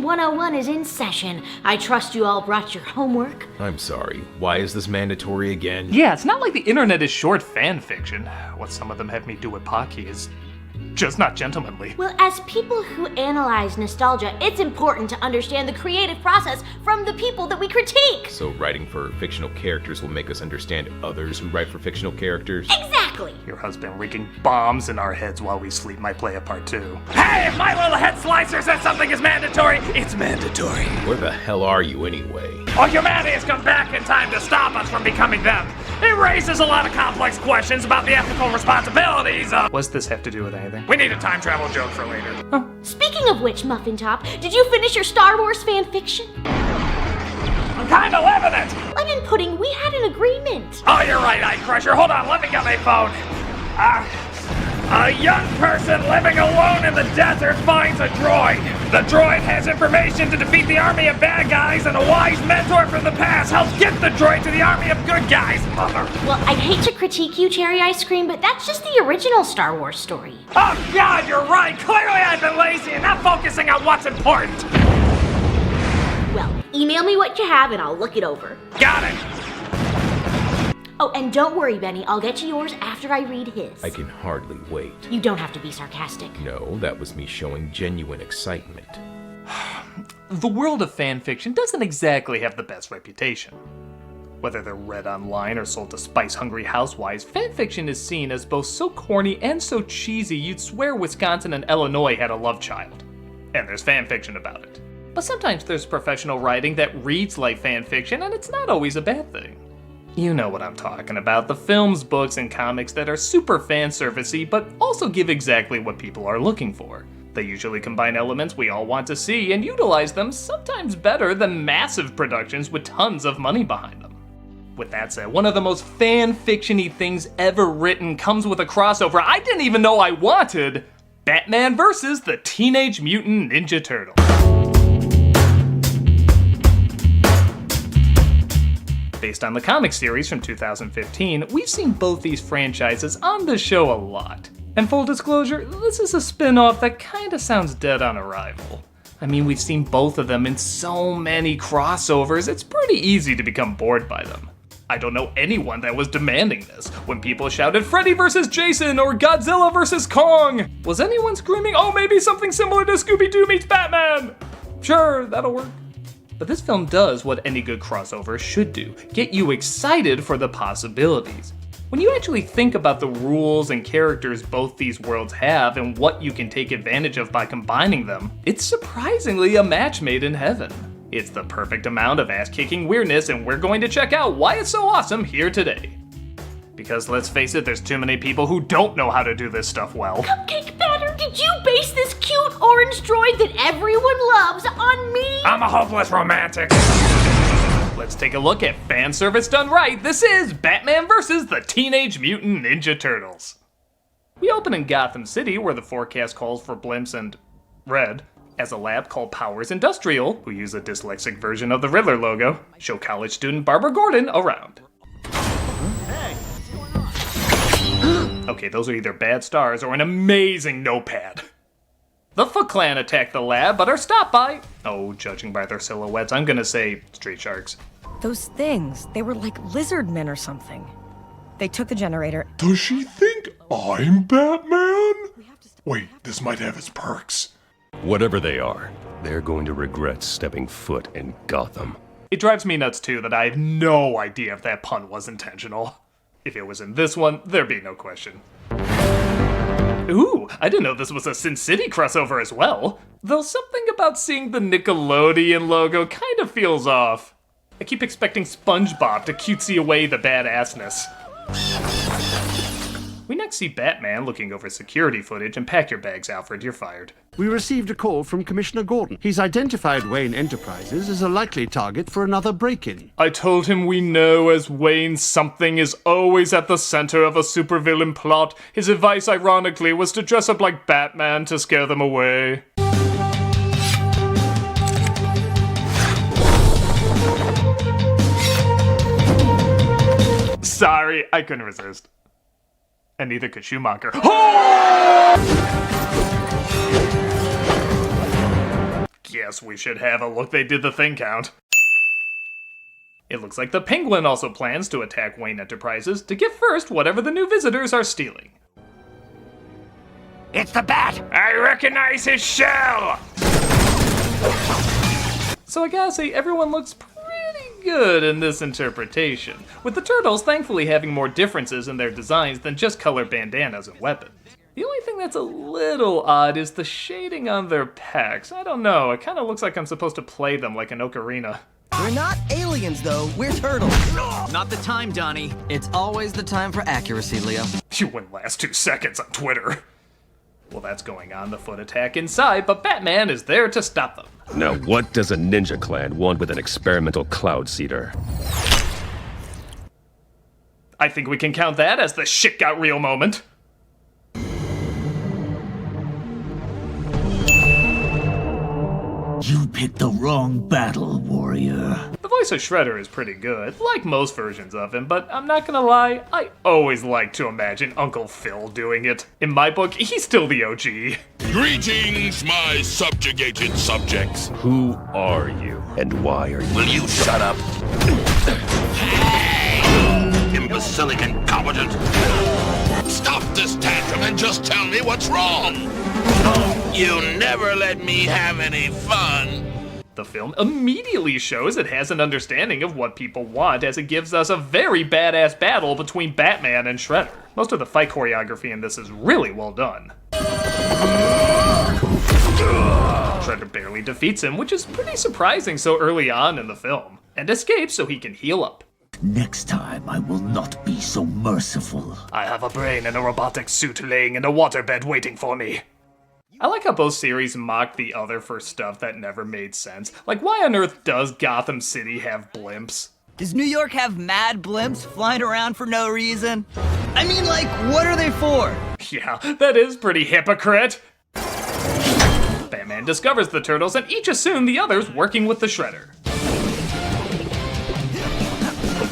Fanfiction 101 is in session. I trust you all brought your homework. I'm sorry, why is this mandatory again? Yeah, it's not like the internet is short fanfiction. What some of them have me do at Pocky is just not gentlemanly. Well, as people who analyze nostalgia, it's important to understand the creative process from the people that we critique. So writing for fictional characters will make us understand others who write for fictional characters? Exactly! Your husband rigging bombs in our heads while we sleep might play a part too. Hey, if my little head slicer says something is mandatory, it's mandatory. Where the hell are you anyway? Oh, humanity has come back in time to stop us from becoming them. It raises a lot of complex questions about the ethical responsibilities of... What's this have to do with anything? We need a time travel joke for later. Oh. Speaking of which, Muffin Top, did you finish your Star Wars fan fiction? I'm kinda living it! Lemon Pudding, we had an agreement. Oh, you're right, Eye Crusher. Hold on, let me get my phone. A young person living alone in the desert finds a droid. The droid has information to defeat the army of bad guys, and a wise mentor from the past helps get the droid to the army of good guys, mother. Well, I'd hate to critique you, Cherry Ice Cream, but that's just the original Star Wars story. Oh God, you're right. Clearly I've been lazy and not focusing on what's important. Well, email me what you have and I'll look it over. Got it. Oh, and don't worry, Benny. I'll get you yours after I read his. I can hardly wait. You don't have to be sarcastic. No, that was me showing genuine excitement. The world of fanfiction doesn't exactly have the best reputation. Whether they're read online or sold to spice-hungry housewives, fanfiction is seen as both so corny and so cheesy you'd swear Wisconsin and Illinois had a love child. And there's fanfiction about it. But sometimes there's professional writing that reads like fanfiction, and it's not always a bad thing. You know what I'm talking about, the films, books, and comics that are super fan servicey, but also give exactly what people are looking for. They usually combine elements we all want to see and utilize them sometimes better than massive productions with tons of money behind them. With that said, one of the most fan-fiction-y things ever written comes with a crossover I didn't even know I wanted: Batman vs. the Teenage Mutant Ninja Turtles. Based on the comic series from 2015, we've seen both these franchises on the show a lot. And full disclosure, this is a spin-off that kinda sounds dead on arrival. I mean, we've seen both of them in so many crossovers, it's pretty easy to become bored by them. I don't know anyone that was demanding this. When people shouted Freddy vs. Jason or Godzilla vs. Kong, was anyone screaming, oh, maybe something similar to Scooby-Doo meets Batman? Sure, that'll work. But this film does what any good crossover should do, get you excited for the possibilities. When you actually think about the rules and characters both these worlds have and what you can take advantage of by combining them, it's surprisingly a match made in heaven. It's the perfect amount of ass-kicking weirdness, and we're going to check out why it's so awesome here today. Because let's face it, there's too many people who don't know how to do this stuff well. Cupcake Batter, did you base this cute orange droid that everyone loves on me? I'm a hopeless romantic. Let's take a look at fan service done right. This is Batman vs. the Teenage Mutant Ninja Turtles. We open in Gotham City, where the forecast calls for blimps and red, as a lab called Powers Industrial, who use a dyslexic version of the Riddler logo, show college student Barbara Gordon around. Okay, those are either bad stars or an amazing notepad. The Foot Clan attack the lab, but are stopped by, oh, judging by their silhouettes, I'm gonna say street sharks. Those things, they were like lizard men or something. They took the generator. Does she think I'm Batman? Wait, this might have its perks. Whatever they are, they're going to regret stepping foot in Gotham. It drives me nuts too that I have no idea if that pun was intentional. If it was in this one, there'd be no question. Ooh, I didn't know this was a Sin City crossover as well. Though something about seeing the Nickelodeon logo kind of feels off. I keep expecting SpongeBob to cutesy away the badassness. We next see Batman looking over security footage, and pack your bags, Alfred, you're fired. We received a call from Commissioner Gordon. He's identified Wayne Enterprises as a likely target for another break-in. I told him we know as Wayne something is always at the center of a supervillain plot. His advice, ironically, was to dress up like Batman to scare them away. Sorry, I couldn't resist. And neither could Schumacher. Oh! Yes, we should have a look. They did the thing count. It looks like the Penguin also plans to attack Wayne Enterprises to get first whatever the new visitors are stealing. It's the Bat! I recognize his shell! So I gotta say, everyone looks pretty good in this interpretation, with the turtles thankfully having more differences in their designs than just colored bandanas and weapons. The only thing that's a little odd is the shading on their pecs. I don't know, it kinda looks like I'm supposed to play them like an ocarina. We're not aliens, though. We're turtles. Not the time, Donnie. It's always the time for accuracy, Leo. You wouldn't last 2 seconds on Twitter. Well, that's going on the foot attack inside, but Batman is there to stop them. Now, what does a ninja clan want with an experimental cloud seeder? I think we can count that as the shit got real moment. You picked the wrong battle, warrior. The voice of Shredder is pretty good, like most versions of him, but I'm not gonna lie, I always like to imagine Uncle Phil doing it. In my book, he's still the OG. Greetings, my subjugated subjects. Who are you, and why are you? Will you shut up? Hey! Imbecilic incompetent! Stop this tantrum and just tell me what's wrong! You never let me have any fun! The film immediately shows it has an understanding of what people want, as it gives us a very badass battle between Batman and Shredder. Most of the fight choreography in this is really well done. Shredder barely defeats him, which is pretty surprising so early on in the film, and escapes so he can heal up. Next time, I will not be so merciful. I have a brain in a robotic suit laying in a waterbed waiting for me. I like how both series mocked the other for stuff that never made sense. Like, why on earth does Gotham City have blimps? Does New York have mad blimps flying around for no reason? I mean, like, what are they for? Yeah, that is pretty hypocrite. Batman discovers the turtles and each assume the other's working with the Shredder.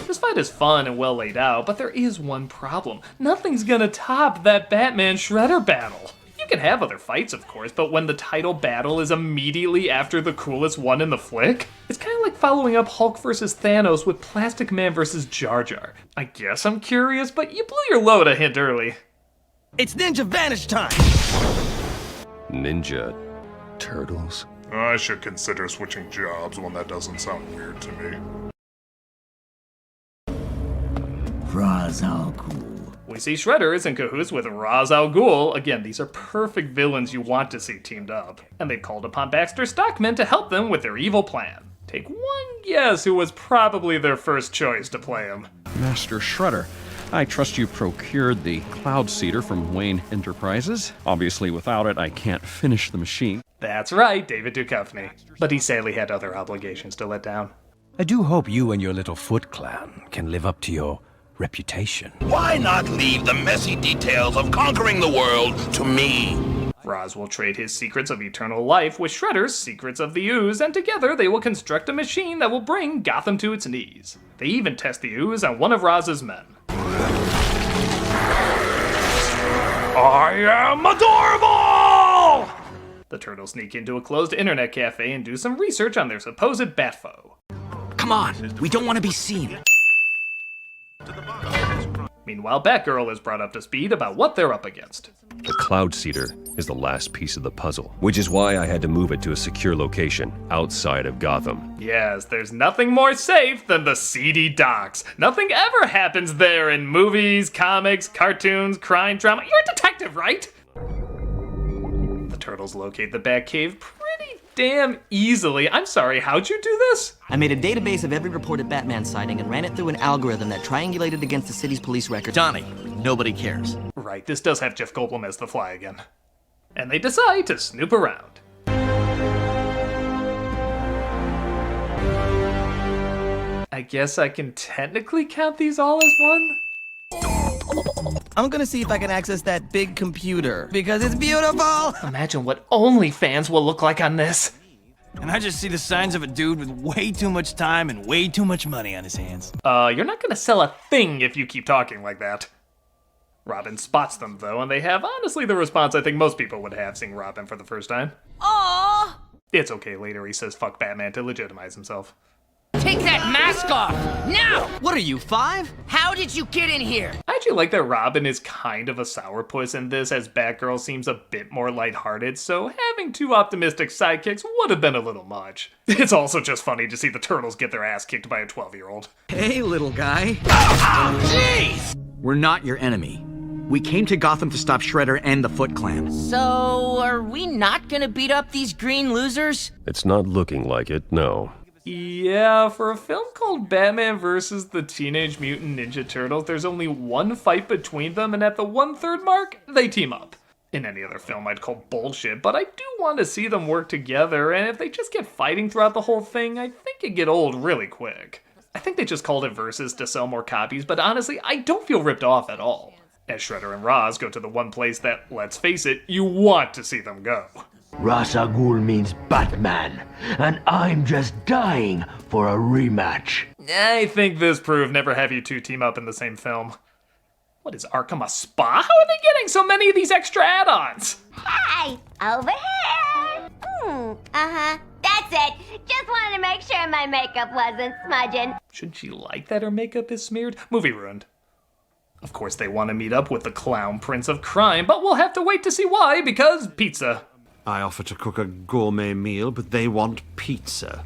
This fight is fun and well laid out, but there is one problem. Nothing's gonna top that Batman-Shredder battle. You can have other fights, of course, but when the title battle is immediately after the coolest one in the flick, it's kind of like following up Hulk vs. Thanos with Plastic Man vs. Jar Jar. I guess I'm curious, but you blew your load a hint early. It's Ninja Vanish time! Ninja turtles? I should consider switching jobs when that doesn't sound weird to me. Ra's al Ghul. We see Shredder is in cahoots with Ra's al Ghul. Again, these are perfect villains you want to see teamed up. And they've called upon Baxter Stockman to help them with their evil plan. Take one guess who was probably their first choice to play him. Master Shredder, I trust you procured the Cloud Seeder from Wayne Enterprises. Obviously, without it, I can't finish the machine. That's right, David Duchovny. But he sadly had other obligations to let down. I do hope you and your little Foot Clan can live up to your reputation. Why not leave the messy details of conquering the world to me? Roz will trade his secrets of eternal life with Shredder's secrets of the ooze, and together they will construct a machine that will bring Gotham to its knees. They even test the ooze on one of Roz's men. I am adorable! The turtles sneak into a closed internet cafe and do some research on their supposed bat foe. Come on, we don't want to be seen. Meanwhile, Batgirl is brought up to speed about what they're up against. The Cloud Seeder is the last piece of the puzzle, which is why I had to move it to a secure location outside of Gotham. Yes, there's nothing more safe than the seedy docks. Nothing ever happens there in movies, comics, cartoons, crime, drama. You're a detective, right? The turtles locate the Batcave pretty damn easily. I'm sorry, how'd you do this? I made a database of every reported Batman sighting and ran it through an algorithm that triangulated against the city's police record. Donnie, nobody cares. Right, this does have Jeff Goldblum as the Fly again. And they decide to snoop around. I guess I can technically count these all as one? I'm gonna see if I can access that big computer, because it's beautiful! Imagine what OnlyFans will look like on this. And I just see the signs of a dude with way too much time and way too much money on his hands. You're not gonna sell a thing if you keep talking like that. Robin spots them, though, and they have honestly the response I think most people would have seeing Robin for the first time. Aww! It's okay, later he says fuck Batman to legitimize himself. Take that mask off! Now! What are you, 5? How did you get in here? I actually like that Robin is kind of a sourpuss in this, as Batgirl seems a bit more lighthearted, so having 2 optimistic sidekicks would have been a little much. It's also just funny to see the Turtles get their ass kicked by a 12-year-old. Hey, little guy. Jeez! We're not your enemy. We came to Gotham to stop Shredder and the Foot Clan. So, are we not gonna beat up these green losers? It's not looking like it, no. Yeah, for a film called Batman vs. the Teenage Mutant Ninja Turtles, there's only one fight between them, and at the 1/3 mark, they team up. In any other film, I'd call bullshit, but I do want to see them work together, and if they just get fighting throughout the whole thing, I think it'd get old really quick. I think they just called it Versus to sell more copies, but honestly, I don't feel ripped off at all. As Shredder and Roz go to the one place that, let's face it, you want to see them go. Ra's al Ghul means Batman, and I'm just dying for a rematch. I think this proved never have you 2 team up in the same film. What is Arkham, a spa? How are they getting so many of these extra add-ons? Hi, over here. That's it. Just wanted to make sure my makeup wasn't smudging. Shouldn't she like that her makeup is smeared? Movie ruined. Of course, they want to meet up with the Clown Prince of Crime, but we'll have to wait to see why, because pizza. I offer to cook a gourmet meal, but they want pizza.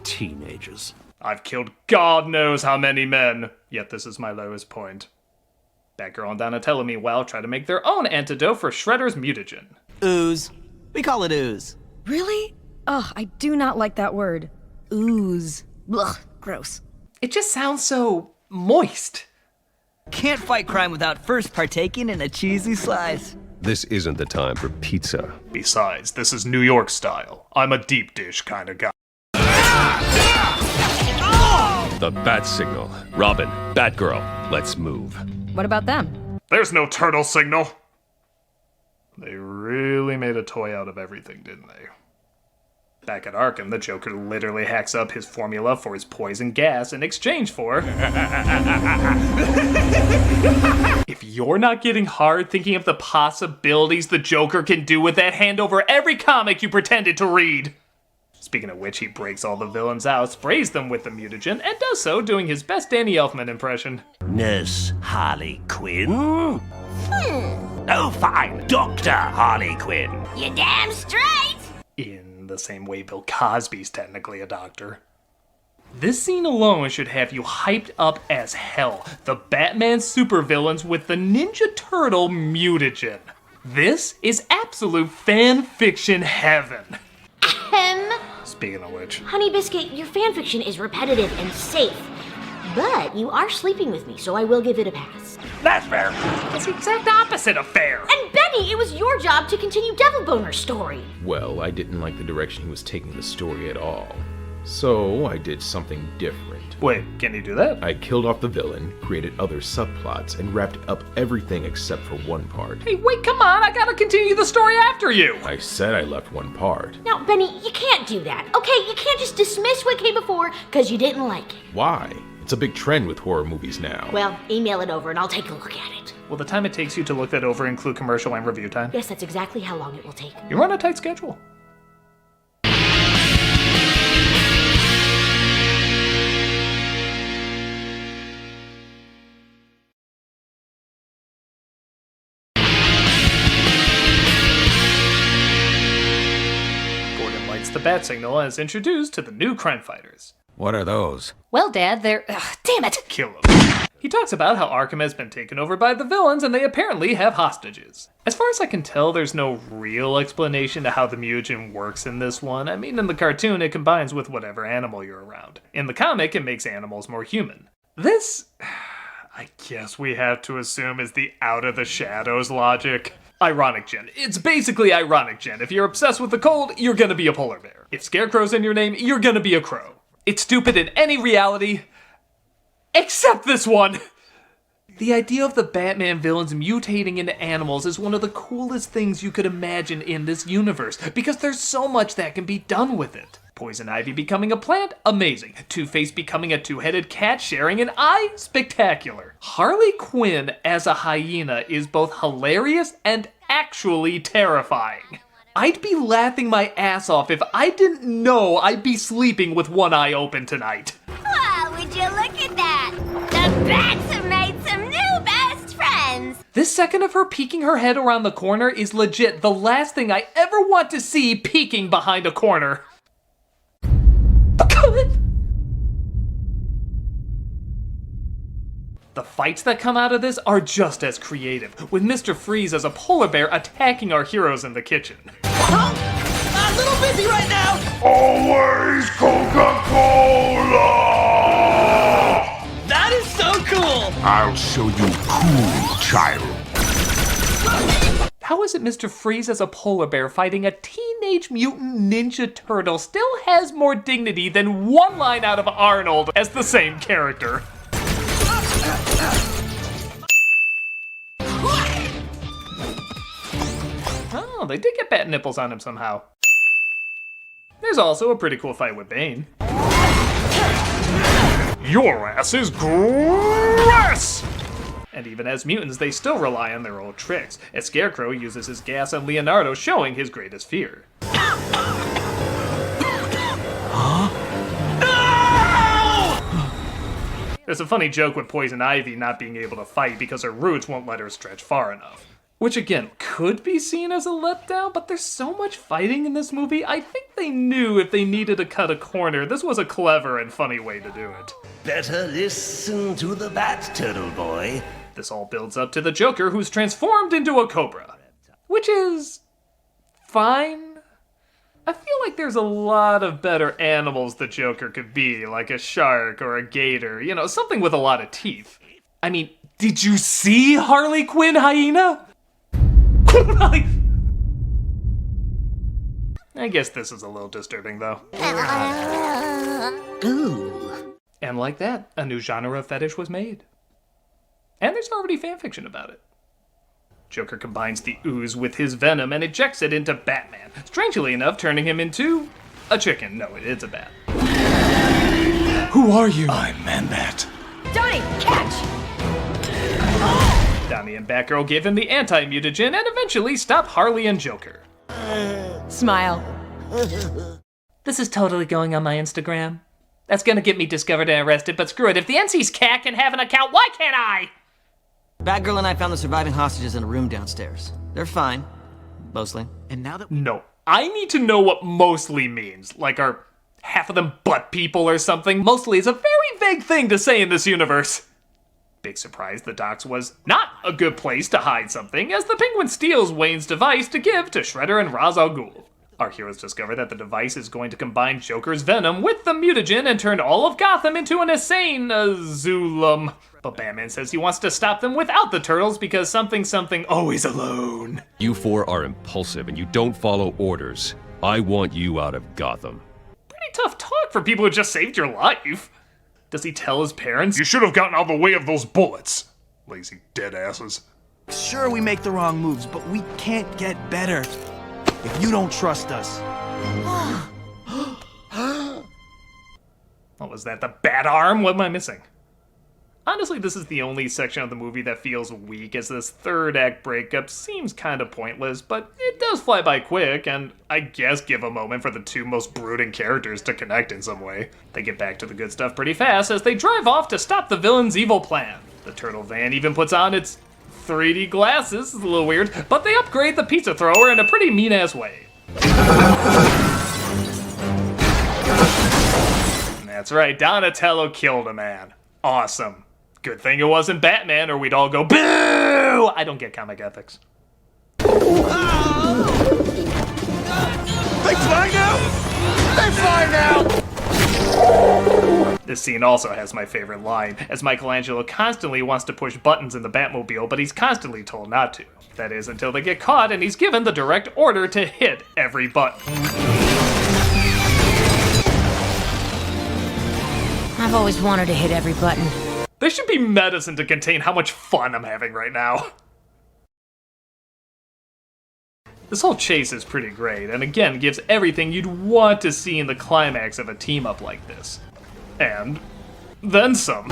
Teenagers. I've killed God knows how many men, yet this is my lowest point. Batgirl and Donatello, meanwhile, try to make their own antidote for Shredder's mutagen. Ooze. We call it ooze. Really? Ugh, I do not like that word. Ooze. Ugh, gross. It just sounds so moist. Can't fight crime without first partaking in a cheesy slice. This isn't the time for pizza. Besides, this is New York style. I'm a deep dish kind of guy. The bat signal. Robin, Batgirl, let's move. What about them? There's no turtle signal. They really made a toy out of everything, didn't they? Back at Arkham, the Joker literally hacks up his formula for his poison gas in exchange for... If you're not getting hard thinking of the possibilities the Joker can do with that, hand over every comic you pretended to read. Speaking of which, he breaks all the villains out, sprays them with the mutagen, and does so doing his best Danny Elfman impression. Nurse Harley Quinn? Oh, fine, Dr. Harley Quinn. You damn straight! In the same way Bill Cosby's technically a doctor. This scene alone should have you hyped up as hell. The Batman supervillains with the Ninja Turtle mutagen. This is absolute fan fiction heaven. Speaking of which. Honey Biscuit, your fanfiction is repetitive and safe. But you are sleeping with me, so I will give it a pass. That's fair. That's the exact opposite of fair. And Benny, it was your job to continue Devil Boner's story. Well, I didn't like the direction he was taking the story at all. So I did something different. Wait, can you do that? I killed off the villain, created other subplots, and wrapped up everything except for one part. Hey, wait, come on, I gotta continue the story after you. I said I left one part. Now, Benny, you can't do that, okay? You can't just dismiss what came before because you didn't like it. Why? It's a big trend with horror movies now. Well, email it over and I'll take a look at it. Will the time it takes you to look that over include commercial and review time? Yes, that's exactly how long it will take. You're on a tight schedule. Gordon lights the bat signal and is introduced to the new crime fighters. What are those? Well, Dad, they're... damn it! Kill them. He talks about how Arkham has been taken over by the villains and they apparently have hostages. As far as I can tell, there's no real explanation to how the mutagen works in this one. I mean, in the cartoon, it combines with whatever animal you're around. In the comic, it makes animals more human. This, I guess we have to assume, is the out of the shadows logic. Ironic Gen. It's basically Ironic Gen. If you're obsessed with the cold, you're gonna be a polar bear. If Scarecrow's in your name, you're gonna be a crow. It's stupid in any reality, except this one. The idea of the Batman villains mutating into animals is one of the coolest things you could imagine in this universe, because there's so much that can be done with it. Poison Ivy becoming a plant? Amazing. Two-Face becoming a two-headed cat sharing an eye? Spectacular. Harley Quinn as a hyena is both hilarious and actually terrifying. I'd be laughing my ass off if I didn't know I'd be sleeping with one eye open tonight. Wow, would you look at that? The bats have made some new best friends. This second of her peeking her head around the corner is legit the last thing I ever want to see peeking behind a corner. The fights that come out of this are just as creative, with Mr. Freeze as a polar bear attacking our heroes in the kitchen. I'm a little busy right now! Always Coca-Cola! That is so cool! I'll show you cool, child. How is it Mr. Freeze as a polar bear fighting a teenage mutant ninja turtle still has more dignity than one line out of Arnold as the same character? Oh, they did get bat nipples on him somehow. There's also a pretty cool fight with Bane. Your ass is grass! And even as mutants, they still rely on their old tricks, as Scarecrow uses his gas on Leonardo, showing his greatest fear. There's a funny joke with Poison Ivy not being able to fight because her roots won't let her stretch far enough. Which again, could be seen as a letdown, but there's so much fighting in this movie, I think they knew if they needed to cut a corner, this was a clever and funny way to do it. Better listen to the bat, turtle boy. This all builds up to the Joker, who's transformed into a cobra. Which is fine. I feel like there's a lot of better animals the Joker could be, like a shark or a gator, you know, something with a lot of teeth. I mean, did you see Harley Quinn hyena? I guess this is a little disturbing, though. Ooh. And like that, a new genre of fetish was made. And there's already fanfiction about it. Joker combines the ooze with his venom and ejects it into Batman, strangely enough turning him into a chicken. No, it's a bat. Who are you? I'm Man-Bat. Donnie, catch! Donnie and Batgirl give him the anti-mutagen and eventually stop Harley and Joker. Smile. This is totally going on my Instagram. That's gonna get me discovered and arrested, but screw it. If the NC's cat can have an account, why can't I? Batgirl and I found the surviving hostages in a room downstairs. They're fine. Mostly. And now that No, I need to know what mostly means. Like, are half of them butt people or something? Mostly is a very vague thing to say in this universe. Big surprise, the docks was not a good place to hide something, as the Penguin steals Wayne's device to give to Shredder and Ra's al Ghul. Our heroes discover that the device is going to combine Joker's venom with the mutagen and turn all of Gotham into an insane Zulum. But Batman says he wants to stop them without the turtles because something always alone. You four are impulsive and you don't follow orders. I want you out of Gotham. Pretty tough talk for people who just saved your life. Does he tell his parents? You should have gotten out of the way of those bullets. Lazy dead asses. Sure, we make the wrong moves, but we can't get better if you don't trust us. What was that, the bat arm? What am I missing? Honestly, this is the only section of the movie that feels weak, as this third act breakup seems kind of pointless, but it does fly by quick, and I guess give a moment for the two most brooding characters to connect in some way. They get back to the good stuff pretty fast as they drive off to stop the villain's evil plan. The turtle van even puts on its 3D glasses, it's a little weird, but they upgrade the pizza thrower in a pretty mean-ass way. That's right, Donatello killed a man. Awesome. Good thing it wasn't Batman, or we'd all go boo! I don't get comic ethics. They fly now? They fly now! This scene also has my favorite line, as Michelangelo constantly wants to push buttons in the Batmobile, but he's constantly told not to. That is, until they get caught and he's given the direct order to hit every button. I've always wanted to hit every button. There should be medicine to contain how much fun I'm having right now. This whole chase is pretty great, and again gives everything you'd want to see in the climax of a team-up like this. And then some.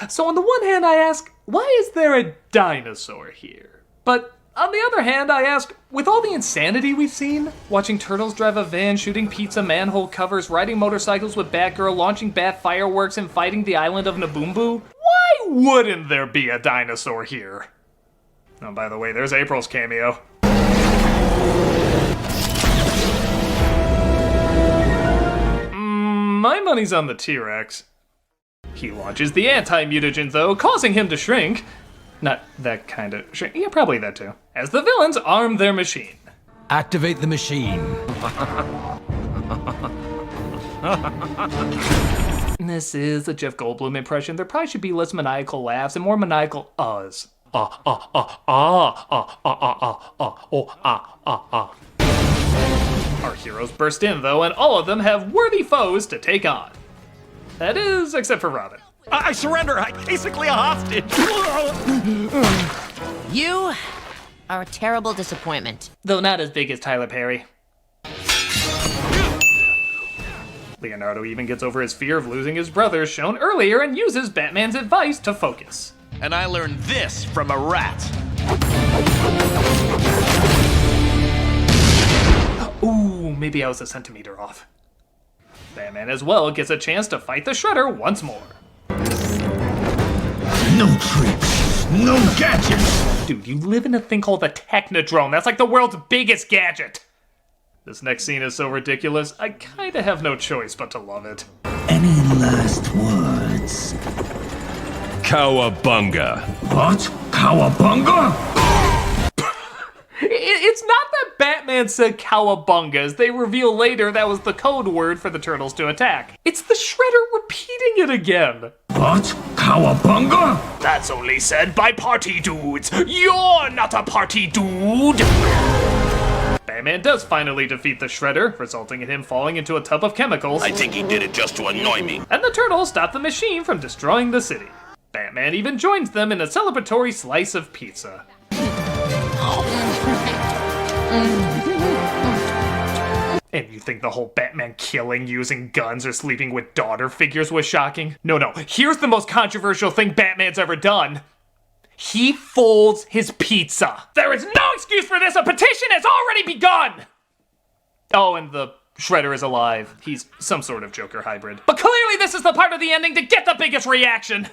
So on the one hand I ask, why is there a dinosaur here? But On the other hand, I ask, with all the insanity we've seen, watching turtles drive a van, shooting pizza manhole covers, riding motorcycles with Batgirl, launching bat fireworks, and fighting the island of Naboombu, why wouldn't there be a dinosaur here? Oh, by the way, there's April's cameo. My money's on the T-Rex. He launches the anti-mutagen, though, causing him to shrink. Not that kind of shrink. Yeah, probably that too. As the villains arm their machine. Activate the machine. This is a Jeff Goldblum impression. There probably should be less maniacal laughs and more maniacal uhs. Our heroes burst in, though, and all of them have worthy foes to take on. That is, except for Robin. I surrender. I'm basically a hostage. You are a terrible disappointment. Though not as big as Tyler Perry. Leonardo even gets over his fear of losing his brother, shown earlier, and uses Batman's advice to focus. And I learned this from a rat. Ooh, maybe I was a centimeter off. Batman as well gets a chance to fight the Shredder once more. No tricks, no gadgets. Dude, you live in a thing called the Technodrome. That's like the world's biggest gadget. This next scene is so ridiculous, I kinda have no choice but to love it. Any last words? Cowabunga. What? Cowabunga? It's not that Batman said cowabunga, as they reveal later that was the code word for the Turtles to attack. It's the Shredder repeating it again. What? Cowabunga? That's only said by party dudes. You're not a party dude! Batman does finally defeat the Shredder, resulting in him falling into a tub of chemicals. I think he did it just to annoy me. And the Turtles stop the machine from destroying the city. Batman even joins them in a celebratory slice of pizza. And you think the whole Batman killing, using guns, or sleeping with daughter figures was shocking? No, here's the most controversial thing Batman's ever done. He folds his pizza. There is no excuse for this, a petition has already begun! Oh, and the Shredder is alive. He's some sort of Joker hybrid. But clearly this is the part of the ending to get the biggest reaction!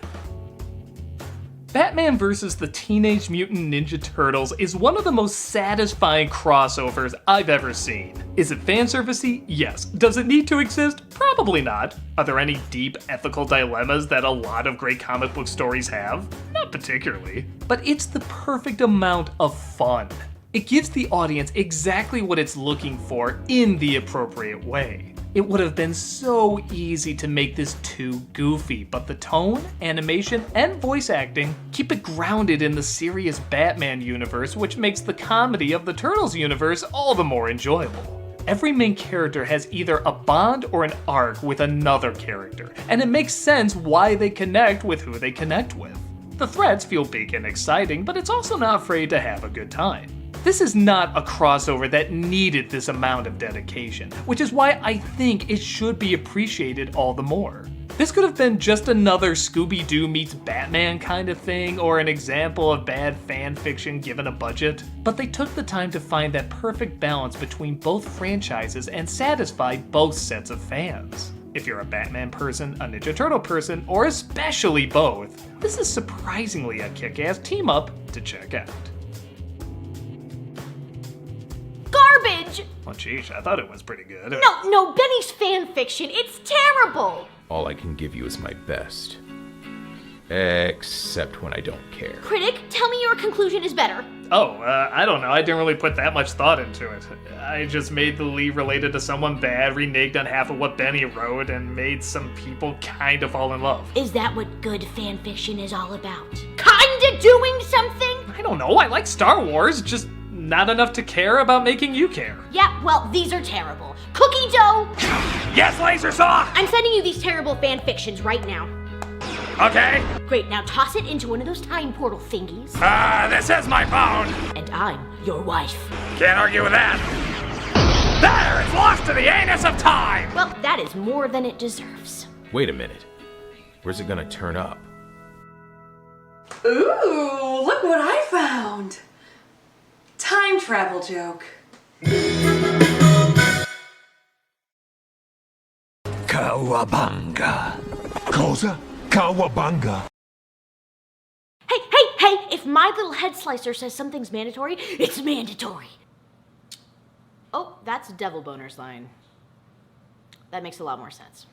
Batman vs. the Teenage Mutant Ninja Turtles is one of the most satisfying crossovers I've ever seen. Is it fanservice-y? Yes. Does it need to exist? Probably not. Are there any deep ethical dilemmas that a lot of great comic book stories have? Not particularly. But it's the perfect amount of fun. It gives the audience exactly what it's looking for in the appropriate way. It would have been so easy to make this too goofy, but the tone, animation, and voice acting keep it grounded in the serious Batman universe, which makes the comedy of the Turtles universe all the more enjoyable. Every main character has either a bond or an arc with another character, and it makes sense why they connect with who they connect with. The threads feel big and exciting, but it's also not afraid to have a good time. This is not a crossover that needed this amount of dedication, which is why I think it should be appreciated all the more. This could have been just another Scooby-Doo meets Batman kind of thing, or an example of bad fan fiction given a budget, but they took the time to find that perfect balance between both franchises and satisfy both sets of fans. If you're a Batman person, a Ninja Turtle person, or especially both, this is surprisingly a kick-ass team-up to check out. Garbage! Oh geez, I thought it was pretty good. No, Benny's fan fiction. It's terrible. All I can give you is my best. Except when I don't care. Critic, tell me your conclusion is better. I don't know. I didn't really put that much thought into it. I just made the lead related to someone bad, reneged on half of what Benny wrote, and made some people kind of fall in love. Is that what good fan fiction is all about? Kinda doing something? I don't know. I like Star Wars, just not enough to care about making you care. Yeah, well, these are terrible. Cookie dough! Yes, laser saw! I'm sending you these terrible fan fictions right now. Okay. Great, now toss it into one of those time portal thingies. This is my phone. And I'm your wife. Can't argue with that. There, it's lost to the anus of time! Well, that is more than it deserves. Wait a minute. Where's it gonna turn up? Ooh, look what I found. Time travel joke. Cowabunga. Cosa? Cowabunga. Hey, if my little head slicer says something's mandatory, it's mandatory. Oh, that's Devil Boner's line. That makes a lot more sense.